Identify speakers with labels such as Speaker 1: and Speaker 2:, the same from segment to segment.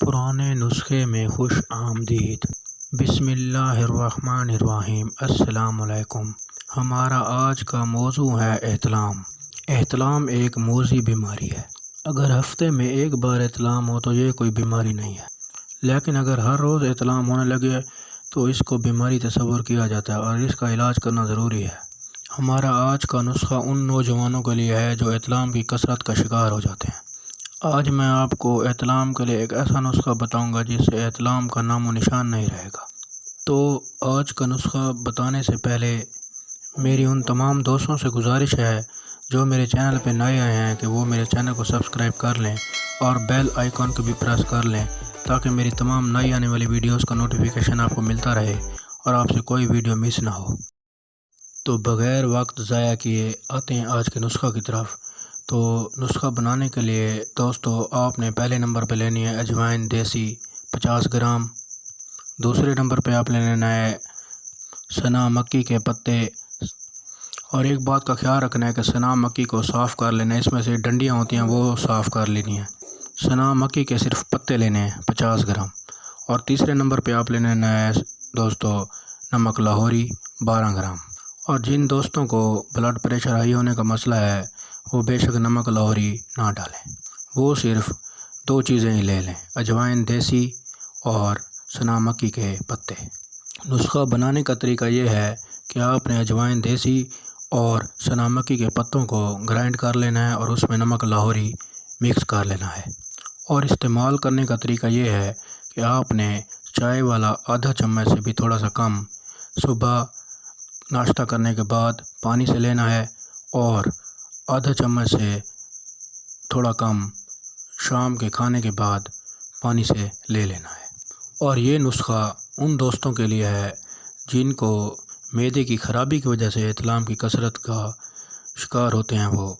Speaker 1: پرانے نسخے میں خوش آمدید۔ بسم اللہ الرحمن الرحیم۔ السلام علیکم۔ ہمارا آج کا موضوع ہے احتلام۔ احتلام ایک موذی بیماری ہے۔ اگر ہفتے میں ایک بار احتلام ہو تو یہ کوئی بیماری نہیں ہے، لیکن اگر ہر روز احتلام ہونے لگے تو اس کو بیماری تصور کیا جاتا ہے اور اس کا علاج کرنا ضروری ہے۔ ہمارا آج کا نسخہ ان نوجوانوں کے لیے ہے جو احتلام کی کثرت کا شکار ہو جاتے ہیں۔ آج میں آپ کو احتلام کے لیے ایک ایسا نسخہ بتاؤں گا جس سے احتلام کا نام و نشان نہیں رہے گا۔ تو آج کا نسخہ بتانے سے پہلے میری ان تمام دوستوں سے گزارش ہے جو میرے چینل پہ نئے آئے ہیں کہ وہ میرے چینل کو سبسکرائب کر لیں اور بیل آئیکن کو بھی پریس کر لیں تاکہ میری تمام نئی آنے والی ویڈیوز کا نوٹیفیکیشن آپ کو ملتا رہے اور آپ سے کوئی ویڈیو مس نہ ہو۔ تو بغیر وقت ضائع کیے آتے ہیں آج کے نسخہ کی طرف۔ تو نسخہ بنانے کے لیے دوستو آپ نے پہلے نمبر پہ لینی ہے اجوائن دیسی 50 گرام، دوسرے نمبر پہ آپ لینا ہے سنا مکی کے پتے، اور ایک بات کا خیال رکھنا ہے کہ سنا مکی کو صاف کر لینا ہے، اس میں سے ڈنڈیاں ہوتی ہیں وہ صاف کر لینی ہیں۔ سنا مکی کے صرف پتے لینے ہیں 50 گرام، اور تیسرے نمبر پہ آپ لینا ہے دوستو نمک لاہوری 12 گرام۔ اور جن دوستوں کو بلڈ پریشر ہائی ہونے کا مسئلہ ہے وہ بے شک نمک لاہوری نہ ڈالیں، وہ صرف 2 چیزیں ہی لے لیں، اجوائن دیسی اور سنا مکی کے پتے۔ نسخہ بنانے کا طریقہ یہ ہے کہ آپ نے اجوائن دیسی اور سنا مکی کے پتوں کو گرائنڈ کر لینا ہے اور اس میں نمک لاہوری مکس کر لینا ہے، اور استعمال کرنے کا طریقہ یہ ہے کہ آپ نے چائے والا آدھا چمچ سے بھی تھوڑا سا کم صبح ناشتہ کرنے کے بعد پانی سے لینا ہے، اور آدھا چمچ سے تھوڑا کم شام کے کھانے کے بعد پانی سے لے لینا ہے۔ اور یہ نسخہ ان دوستوں کے لیے ہے جن کو معدے کی خرابی کی وجہ سے احتلام کی کثرت کا شکار ہوتے ہیں، وہ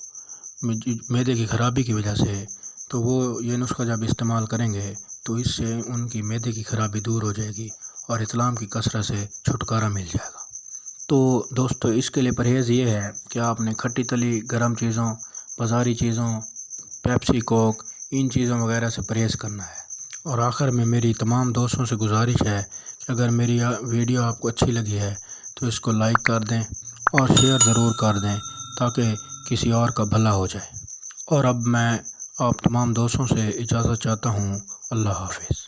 Speaker 1: معدے کی خرابی کی وجہ سے، تو وہ یہ نسخہ جب استعمال کریں گے تو اس سے ان کی معدے کی خرابی دور ہو جائے گی اور احتلام کی کثرت سے چھٹکارا مل جائے گا۔ تو دوستو اس کے لیے پرہیز یہ ہے کہ آپ نے کھٹی تلی گرم چیزوں، بازاری چیزوں، پیپسی کوک، ان چیزوں وغیرہ سے پرہیز کرنا ہے۔ اور آخر میں میری تمام دوستوں سے گزارش ہے کہ اگر میری ویڈیو آپ کو اچھی لگی ہے تو اس کو لائک کر دیں اور شیئر ضرور کر دیں تاکہ کسی اور کا بھلا ہو جائے۔ اور اب میں آپ تمام دوستوں سے اجازت چاہتا ہوں۔ اللہ حافظ۔